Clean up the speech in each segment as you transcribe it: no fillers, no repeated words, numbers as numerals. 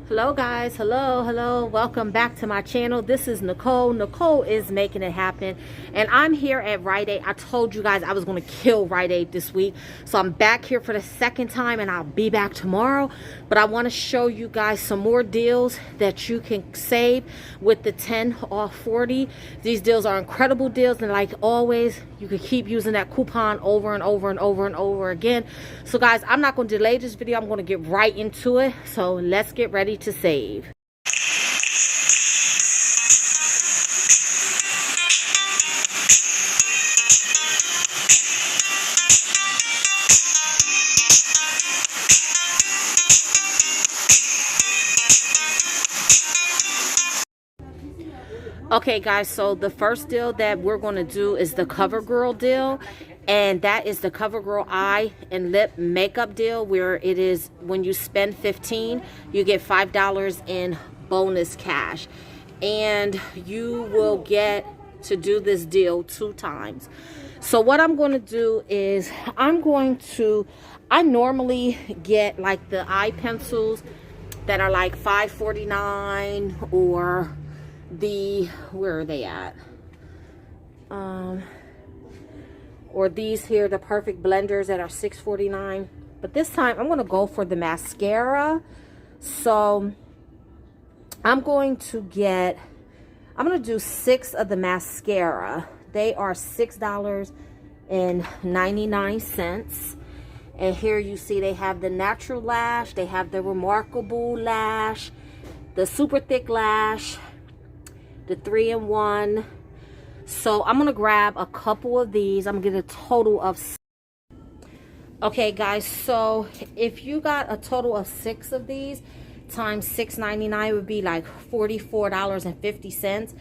Hello guys, hello, welcome back to my channel. This is Nicole is making it happen, and I'm here at Rite. I told you guys I was going to kill Rite this week, so I'm back here for the second time, and I'll be back tomorrow. But I want to show you guys some more deals that you can save with the 10 off 40. These deals are incredible deals, and like always, you can keep using that coupon over and over and over and over again. So guys, I'm not going to delay this video. I'm going to get right into it, so let's get ready to save. Okay guys, so the first deal that we're going to do is the Covergirl deal, and that is the Covergirl eye and lip makeup deal, where it is when you spend $15 you get $5 in bonus cash, and you will get to do this deal 2 times. So what I'm going to do is I normally get like the eye pencils that are like $5.49, or where are they at, or these here, the perfect blenders that are $6.49. but this time I'm going to go for the mascara. So I'm going to do 6 of the mascara. They are $6.99. And here you see they have the natural lash, they have the remarkable lash, the super thick lash, the 3-in-1. So I'm gonna grab a couple of these. I'm gonna get a total of 6. Okay guys, so if you got a total of 6 of these times $6.99 would be like $44.50.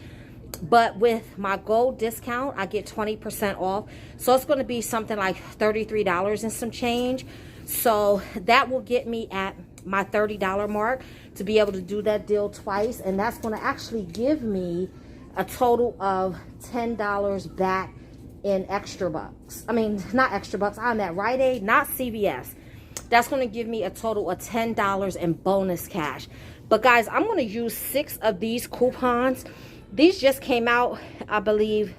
But with my gold discount, I get 20% off, so it's going to be something like $33 and some change. So that will get me at my $30 mark to be able to do that deal twice, and that's going to actually give me a total of $10 back in extra bucks. I mean, not extra bucks. I'm at Rite, not CVS. That's going to give me a total of $10 in bonus cash. But guys, I'm going to use 6 of these coupons. These just came out, I believe,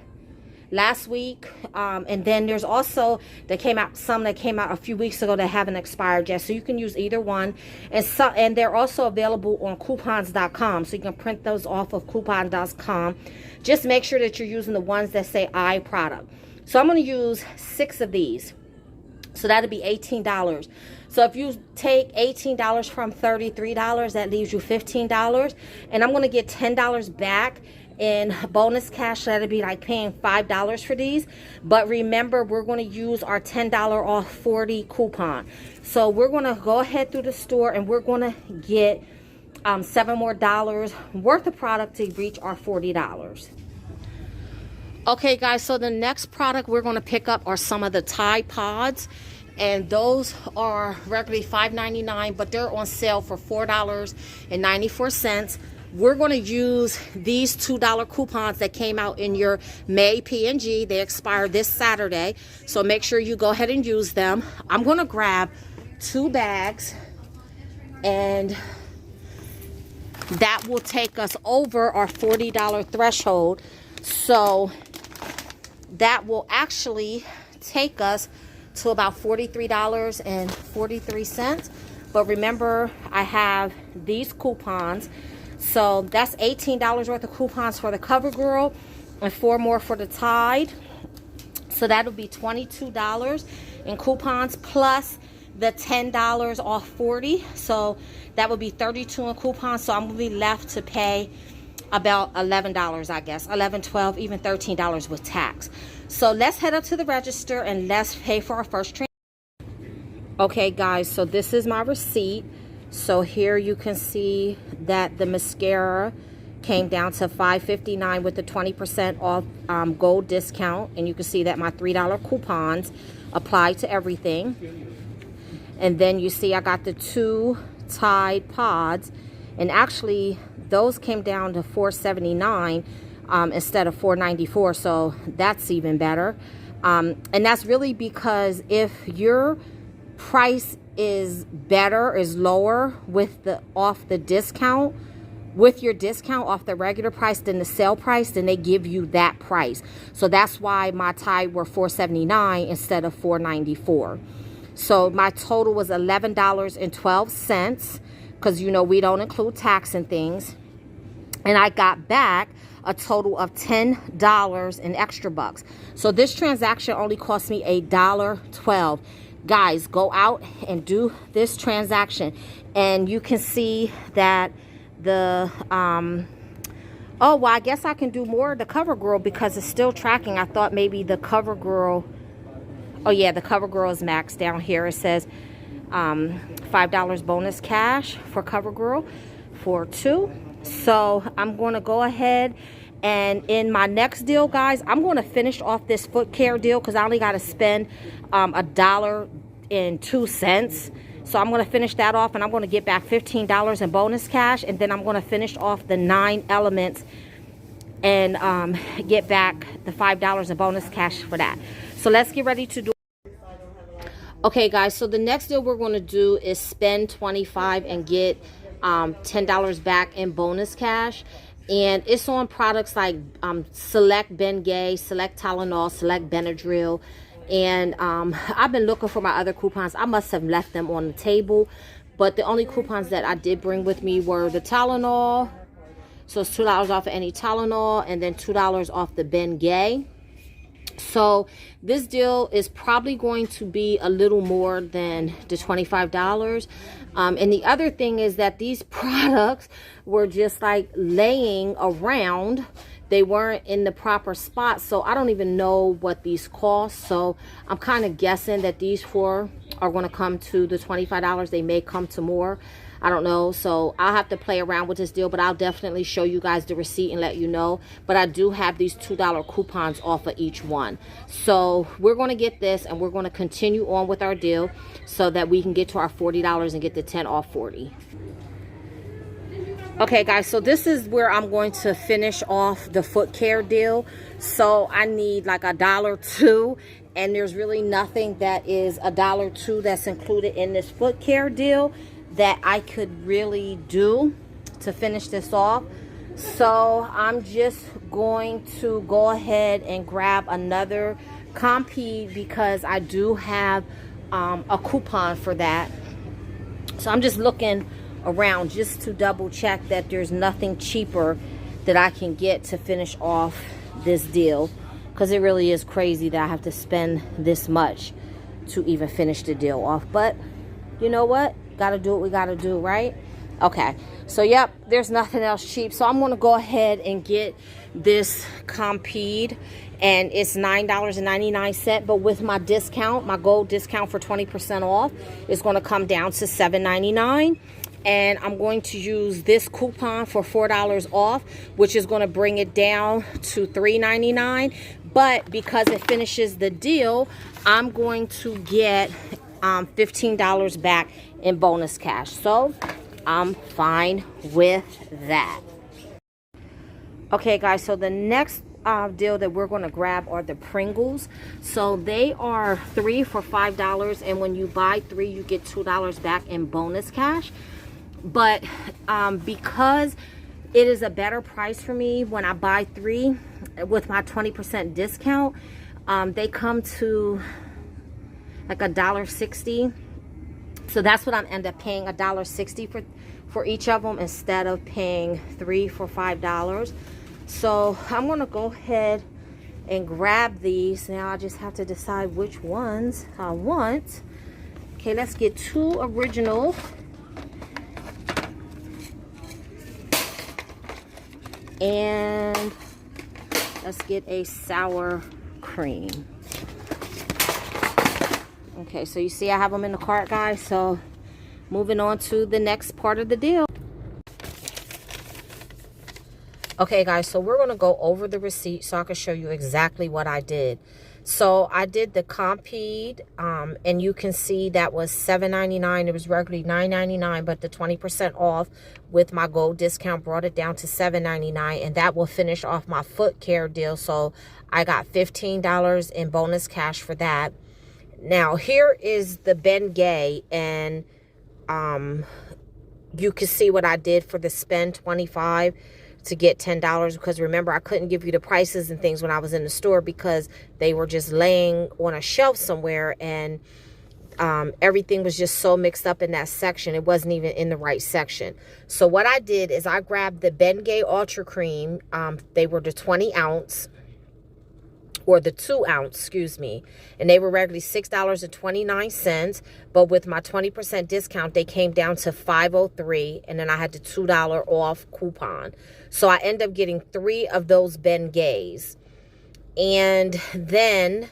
last week, and then there's also some that came out a few weeks ago that haven't expired yet, so you can use either one. And they're also available on coupons.com, so you can print those off of coupons.com. Just make sure that you're using the ones that say I product. So I'm going to use 6 of these, so that'll be $18. So if you take $18 from $33, that leaves you $15, and I'm going to get $10 back in bonus cash. That'll be like paying $5 for these. But remember, we're going to use our $10 off 40 coupon. So we're going to go ahead through the store, and we're going to get $7 more worth of product to reach our $40. Okay guys, so the next product we're going to pick up are some of the Tide Pods, and those are regularly $5.99, but they're on sale for $4.94. We're going to use these $2 coupons that came out in your May P&G. They expire this Saturday, so make sure you go ahead and use them. I'm going to grab 2 bags, and that will take us over our $40 threshold. So that will actually take us to about $43.43. But remember, I have these coupons. So that's $18 worth of coupons for the Covergirl and 4 more for the Tide. So that'll be $22 in coupons plus the $10 off 40. So that would be $32 in coupons. So I'm going to be left to pay about $11, I guess. $11, $12, even $13 with tax. So let's head up to the register and let's pay for our first transaction. Okay guys, so this is my receipt. So here you can see that the mascara came down to $5.59 with the 20% off gold discount, and you can see that my $3 coupons apply to everything. And then you see I got the 2 Tide Pods, and actually those came down to $4.79 instead of $4.94, so that's even better. And that's really because if you're price is better, is lower with the off the discount, with your discount off the regular price than the sale price, then they give you that price. So that's why my Tide were $4.79 instead of $4.94. So my total was $11.12, because you know we don't include tax and things. And I got back a total of $10 in extra bucks. So this transaction only cost me $1.12. Guys, go out and do this transaction, and you can see that the oh, well, I guess I can do more of the Covergirl because it's still tracking. I thought maybe the Covergirl, oh yeah, the Covergirl is maxed down here. It says $5 bonus cash for Covergirl for 2. So I'm going to go ahead, and in my next deal, guys, I'm going to finish off this foot care deal because I only got to spend $1.02. So I'm going to finish that off, and I'm going to get back $15 in bonus cash, and then I'm going to finish off the 9 elements and get back the $5 in bonus cash for that. So let's get ready to do. Okay, guys, so the next deal we're going to do is spend $25 and get $10 back in bonus cash. And it's on products like select Bengay, select Tylenol, select Benadryl. And I've been looking for my other coupons. I must have left them on the table, but the only coupons that I did bring with me were the Tylenol. So it's $2 off of any Tylenol, and then $2 off the Bengay. So this deal is probably going to be a little more than the $25. And the other thing is that these products were just like laying around. They weren't in the proper spot, so I don't even know what these cost. So I'm kind of guessing that these 4 are going to come to the $25. They may come to more. I don't know. So I'll have to play around with this deal, but I'll definitely show you guys the receipt and let you know. But I do have these $2 coupons off of each one. So we're going to get this, and we're going to continue on with our deal so that we can get to our $40 and get the 10 off 40. Okay, guys, so this is where I'm going to finish off the foot care deal. So I need like $1.02, and there's really nothing that is $1.02 that's included in this foot care deal that I could really do to finish this off. So I'm just going to go ahead and grab another Compede because I do have a coupon for that. So I'm just looking around just to double check that there's nothing cheaper that I can get to finish off this deal, because it really is crazy that I have to spend this much to even finish the deal off. But you know what, gotta do what we gotta do, right? Okay, so yep, there's nothing else cheap, so I'm gonna go ahead and get this Compede, and it's $9.99, but with my discount, my gold discount for 20% off, it's going to come down to $7.99. And I'm going to use this coupon for $4 off, which is going to bring it down to $3.99. But because it finishes the deal, I'm going to get $15 back in bonus cash. So I'm fine with that. Okay, guys, so the next deal that we're going to grab are the Pringles. So they are 3 for $5, and when you buy 3, you get $2 back in bonus cash. But because it is a better price for me when I buy 3 with my 20% discount, they come to like $1.60. So that's what I'm end up paying, $1.60 for each of them instead of paying 3 for $5. So I'm gonna go ahead and grab these. Now I just have to decide which ones I want. Okay, let's get 2 original. And let's get a sour cream. Okay, so you see I have them in the cart, guys. So moving on to the next part of the deal. Okay, guys, so we're going to go over the receipt so I can show you exactly what I did. So I did the Compede, and you can see that was $7.99. It was regularly $9.99, but the 20% off with my gold discount brought it down to $7.99, and that will finish off my foot care deal. So I got $15 in bonus cash for that. Now, here is the Bengay, and you can see what I did for the spend $25 to get $10, because remember, I couldn't give you the prices and things when I was in the store because they were just laying on a shelf somewhere, and everything was just so mixed up in that section. It wasn't even in the right section. So what I did is I grabbed the Bengay Ultra Cream. They were the 20 ounce, or the 2 ounce, excuse me, and they were regularly $6.29, but with my 20% discount, they came down to $5.03, and then I had the $2 off coupon. So I ended up getting 3 of those Bengays, and then,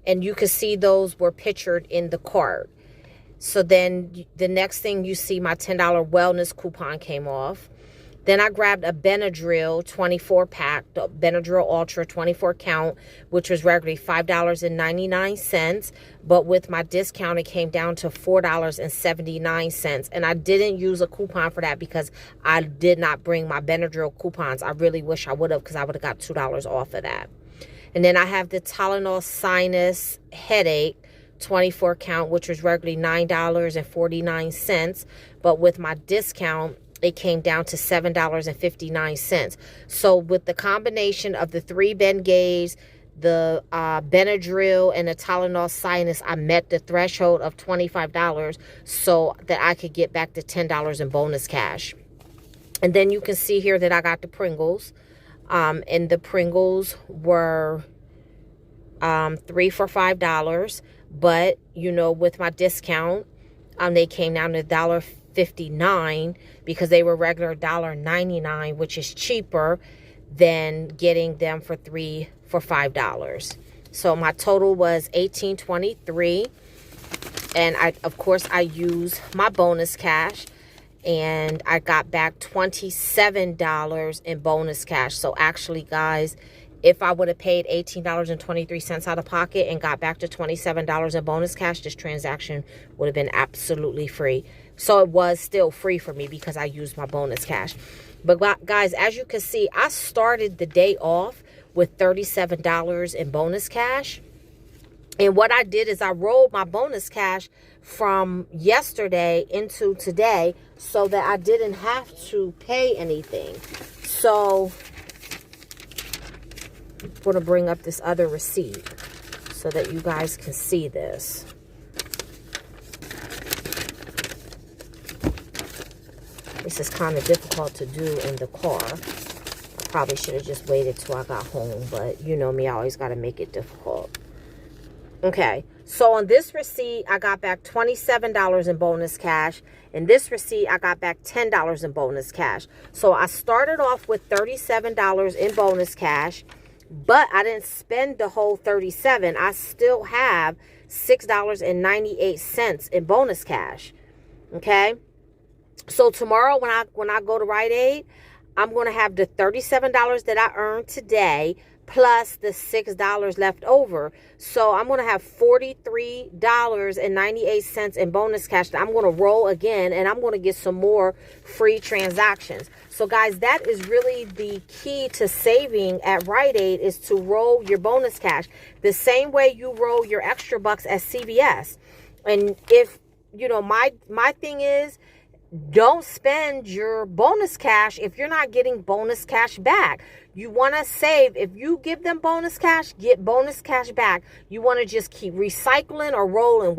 and you can see those were pictured in the cart. So then the next thing you see, my $10 wellness coupon came off. Then I grabbed a Benadryl 24 pack, the Benadryl Ultra 24 count, which was regularly $5.99. But with my discount, it came down to $4.79. And I didn't use a coupon for that because I did not bring my Benadryl coupons. I really wish I would have, because I would have got $2 off of that. And then I have the Tylenol sinus headache 24 count, which was regularly $9.49. But with my discount, it came down to $7.59. So with the combination of the 3 Bengays, the Benadryl, and the Tylenol sinus, I met the threshold of $25 so that I could get back to $10 in bonus cash. And then you can see here that I got the Pringles. And the Pringles were 3 for $5. But, you know, with my discount, they came down to $1.59 because they were regular $1.99, which is cheaper than getting them for 3 for $5. So my total was $18.23, and of course I used my bonus cash, and I got back $27 in bonus cash. So actually, guys, if I would have paid $18.23 out of pocket and got back to $27 in bonus cash, this transaction would have been absolutely free. So it was still free for me because I used my bonus cash. But guys, as you can see, I started the day off with $37 in bonus cash. And what I did is I rolled my bonus cash from yesterday into today so that I didn't have to pay anything. So I'm going to bring up this other receipt so that you guys can see this. This is kind of difficult to do in the car. I probably should have just waited till I got home, but you know me, I always got to make it difficult. Okay, so on this receipt, I got back $27 in bonus cash. In this receipt, I got back $10 in bonus cash. So I started off with $37 in bonus cash, but I didn't spend the whole $37. I still have $6.98 in bonus cash. Okay, so tomorrow when I go to Rite, I'm going to have the $37 that I earned today plus the $6 left over. So I'm going to have $43.98 in bonus cash that I'm going to roll again, and I'm going to get some more free transactions. So guys, that is really the key to saving at Rite Aid, is to roll your bonus cash the same way you roll your extra bucks at CVS. And if, you know, my thing is, don't spend your bonus cash if you're not getting bonus cash back. You want to save. If you give them bonus cash, get bonus cash back. You want to just keep recycling or rolling,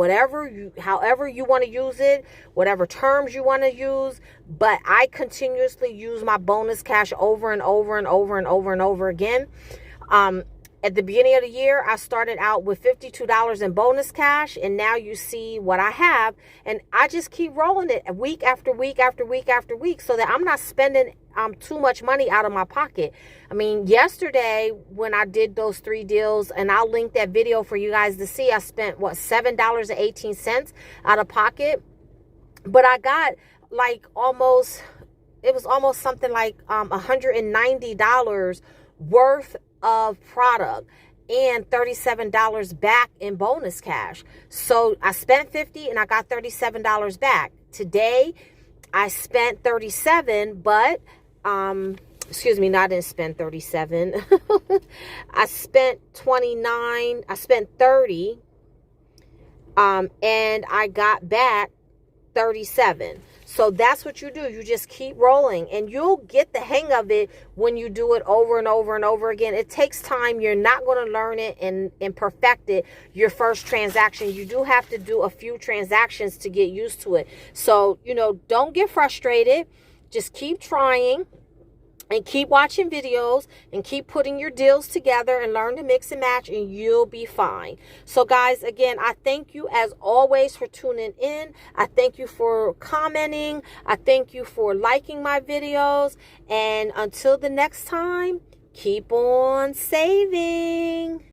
however you want to use it, whatever terms you want to use. But I continuously use my bonus cash over and over and over and over and over again. At the beginning of the year, I started out with $52 in bonus cash, and now you see what I have. And I just keep rolling it week after week after week after week so that I'm not spending too much money out of my pocket. I mean, yesterday when I did those 3 deals, and I'll link that video for you guys to see, I spent, what, $7.18 out of pocket. But I got like it was almost something like $190 worth of product and $37 back in bonus cash. So I spent $50 and I got $37 back. Today I spent $37, but excuse me, no, I didn't spend $37. I spent $29. I spent $30. and I got back 37. So that's what you do. You just keep rolling, and you'll get the hang of it when you do it over and over and over again. It takes time. You're not going to learn it and perfect it your first transaction. You do have to do a few transactions to get used to it. So, you know, don't get frustrated. Just keep trying. And keep watching videos and keep putting your deals together and learn to mix and match, and you'll be fine. So guys, again, I thank you as always for tuning in. I thank you for commenting. I thank you for liking my videos. And until the next time, keep on saving.